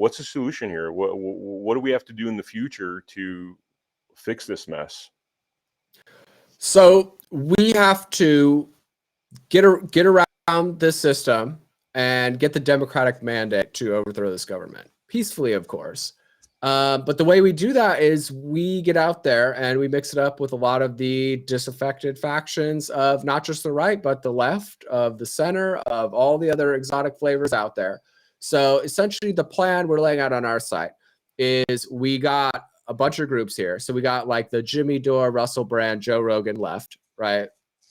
what's the solution here? What do we have to do in the future to fix this mess? So we have to get around this system and get the Democratic mandate to overthrow this government peacefully, of course. But the way we do that is we get out there and we mix it up with a lot of the disaffected factions of not just the right, but the left, of the center, of all the other exotic flavors out there. So essentially the plan we're laying out on our site is we got a bunch of groups here. So we got like the Jimmy Dore, Russell Brand, Joe Rogan left, right?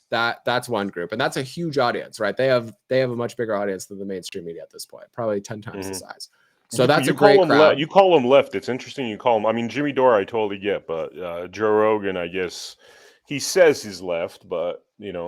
That's one group, and that's a huge audience, right? They have a much bigger audience than the mainstream media at this point, probably 10 times the size. So that's a great crowd. You call them left. It's interesting you call them. I mean, Jimmy Dore, I totally get, but Joe Rogan, I guess he says he's left, but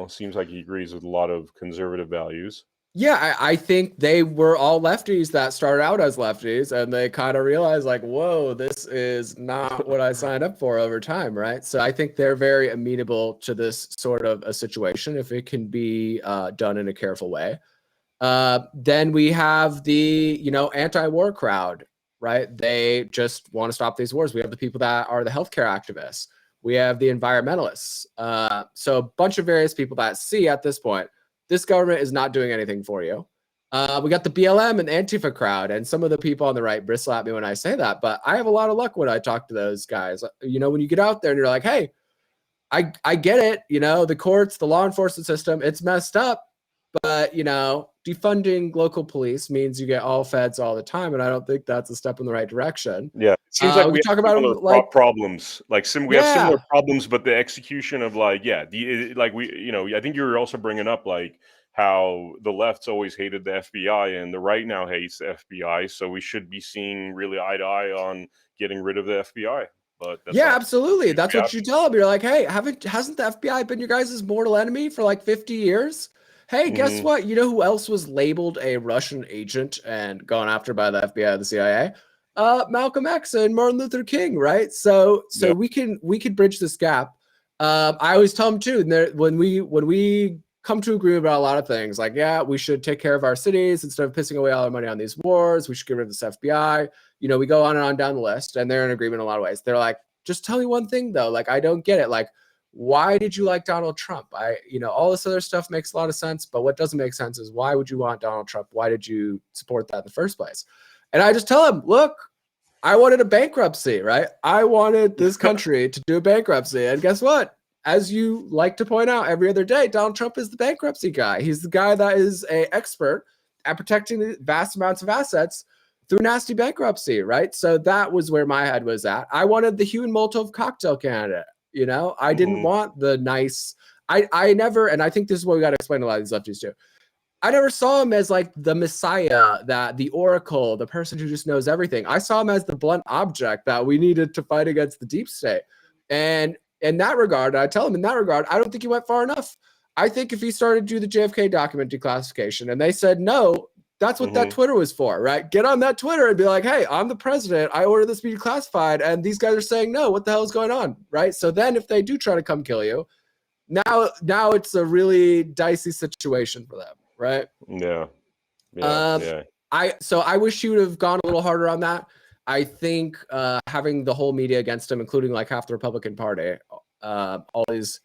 seems like he agrees with a lot of conservative values. Yeah, I think they were all lefties that started out as lefties, and they kind of realized like, whoa, this is not what I signed up for over time, right? So I think they're very amenable to this sort of a situation if it can be done in a careful way. Then we have the, anti-war crowd, right? They just want to stop these wars. We have the people that are the healthcare activists. We have the environmentalists. So a bunch of various people that see at this point, this government is not doing anything for you. We got the BLM and Antifa crowd, and some of the people on the right bristle at me when I say that, but I have a lot of luck when I talk to those guys. When you get out there and you're like, hey, I get it. The courts, the law enforcement system, it's messed up, but, defunding local police means you get all feds all the time, and I don't think that's a step in the right direction. Yeah, it seems like we talk about problems. Like we have similar problems, but the execution of I think you were also bringing up like how the left's always hated the FBI and the right now hates the FBI. So we should be seeing really eye to eye on getting rid of the FBI. But absolutely. That's what you tell them. You're like, hey, hasn't the FBI been your guys' mortal enemy for like 50 years? Hey, guess what? You know who else was labeled a Russian agent and gone after by the FBI or the CIA? Malcolm X and Martin Luther King, right? So we can bridge this gap. I always tell them too, when we come to agree about a lot of things, like, we should take care of our cities instead of pissing away all our money on these wars. We should get rid of this FBI. We go on and on down the list, and they're in agreement in a lot of ways. They're like, just tell me one thing though. Like, I don't get it. Like, why did you like Donald Trump? All this other stuff makes a lot of sense, but what doesn't make sense is why would you want Donald Trump? Why did you support that in the first place? And I just tell him, look, I wanted a bankruptcy, right? I wanted this country to do a bankruptcy. And guess what? As you like to point out every other day, Donald Trump is the bankruptcy guy. He's the guy that is an expert at protecting the vast amounts of assets through nasty bankruptcy, right? So that was where my head was at. I wanted the Human Molotov cocktail candidate. I didn't want the nice, I never, and I think this is what we got to explain to a lot of these lefties too. I never saw him as like the messiah, the oracle, the person who just knows everything. I saw him as the blunt object that we needed to fight against the deep state. And in that regard, I tell him in that regard, I don't think he went far enough. I think if he started to do the JFK document declassification and they said no, that's what that Twitter was for, right? Get on that Twitter and be like, hey, I'm the president. I ordered this to be declassified. And these guys are saying, no, what the hell is going on, right? So then if they do try to come kill you, now it's a really dicey situation for them, right? Yeah. I wish he would have gone a little harder on that. I think having the whole media against him, including like half the Republican Party, all these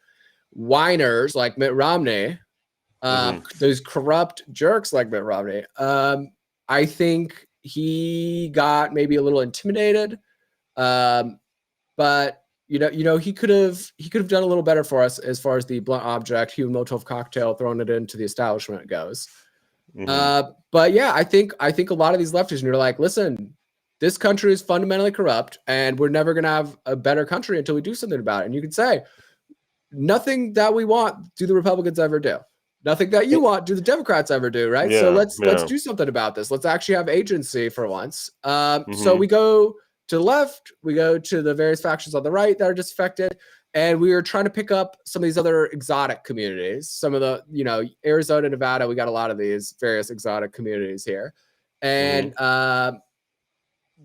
whiners like Mitt Romney, those corrupt jerks like Mitt Romney. I think he got maybe a little intimidated, but he could have done a little better for us as far as the blunt object, Human Molotov cocktail, throwing it into the establishment goes. But yeah, I think a lot of these leftists, and you're like, listen, this country is fundamentally corrupt, and we're never gonna have a better country until we do something about it. And you can say, nothing that we want do the Republicans ever do. Nothing that you want do the Democrats ever do, right? So let's do something about this. Let's actually have agency for once. So we go to the left, we go to the various factions on the right that are disaffected, and we are trying to pick up some of these other exotic communities. Some of the, Arizona, Nevada, we got a lot of these various exotic communities here. And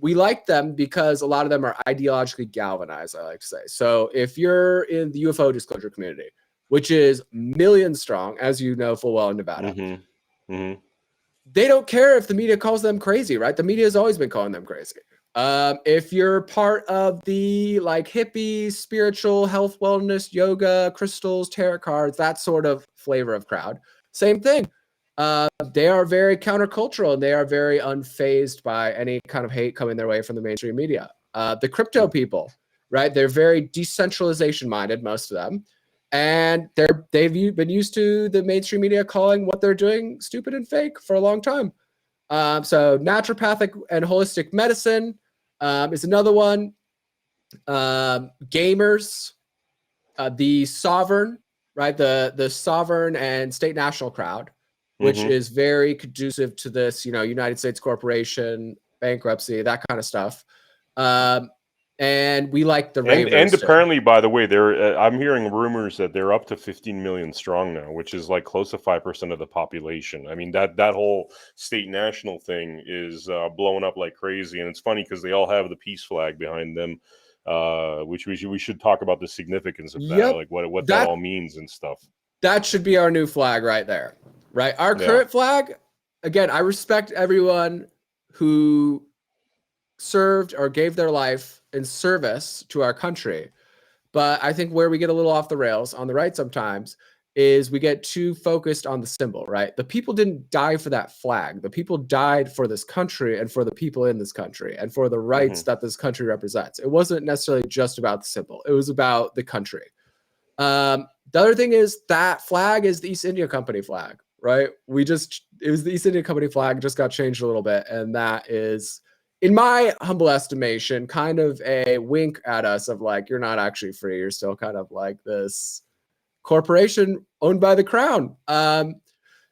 we like them because a lot of them are ideologically galvanized, I like to say. So if you're in the UFO disclosure community, which is millions strong, as you know full well in Nevada. they don't care if the media calls them crazy, right? The media has always been calling them crazy. If you're part of the like hippie, spiritual, health, wellness, yoga, crystals, tarot cards, that sort of flavor of crowd, same thing. They are very countercultural and they are very unfazed by any kind of hate coming their way from the mainstream media. The crypto people, right? They're very decentralization minded, most of them. And they've been used to the mainstream media calling what they're doing stupid and fake for a long time. So naturopathic and holistic medicine is another one. Gamers, the sovereign, right? The sovereign and state national crowd, which is very conducive to this, United States corporation, bankruptcy, that kind of stuff. And we like the ravers and too. apparently, by the way, they're I'm hearing rumors that they're up to 15 million strong now, which is like close to 5% of the population. I mean, that whole state national thing is blowing up like crazy, and it's funny because they all have the peace flag behind them, which we should talk about the significance of that, like what that all means and stuff. That should be our new flag right there, right? Our current flag, again, I respect everyone who served or gave their life in service to our country. But I think where we get a little off the rails on the right sometimes is we get too focused on the symbol, right? The people didn't die for that flag. The people died for this country and for the people in this country and for the rights that this country represents. It wasn't necessarily just about the symbol. It was about the country. The other thing is that flag is the East India Company flag, right? It was the East India Company flag, just got changed a little bit. And that is, in my humble estimation, kind of a wink at us of like, you're not actually free. You're still kind of like this corporation owned by the crown.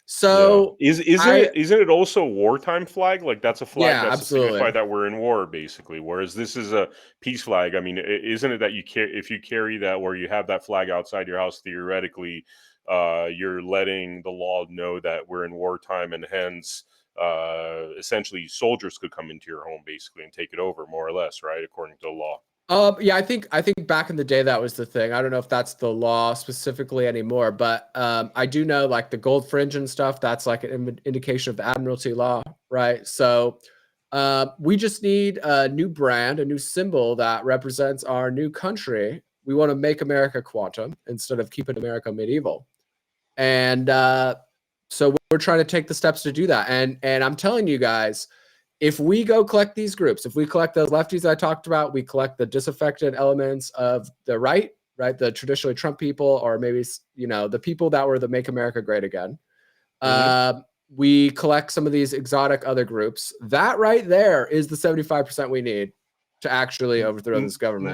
So isn't it also a wartime flag? Like that's a flag that's to signify that we're in war, basically. Whereas this is a peace flag. I mean, isn't it that if you carry that or you have that flag outside your house, theoretically, you're letting the law know that we're in wartime, and hence, essentially, soldiers could come into your home basically and take it over, more or less, right? According to the law. Yeah, I think back in the day that was the thing. I don't know if that's the law specifically anymore, but I do know like the gold fringe and stuff. That's like an indication of the admiralty law, right? So we just need a new brand, a new symbol that represents our new country. We want to make America quantum instead of keeping America medieval, and so we're trying to take the steps to do that. And I'm telling you guys, if we go collect these groups, if we collect those lefties I talked about, we collect the disaffected elements of the right, the traditionally Trump people, or maybe, the people that were the Make America Great Again. We collect some of these exotic other groups. That right there is the 75% we need to actually overthrow this government.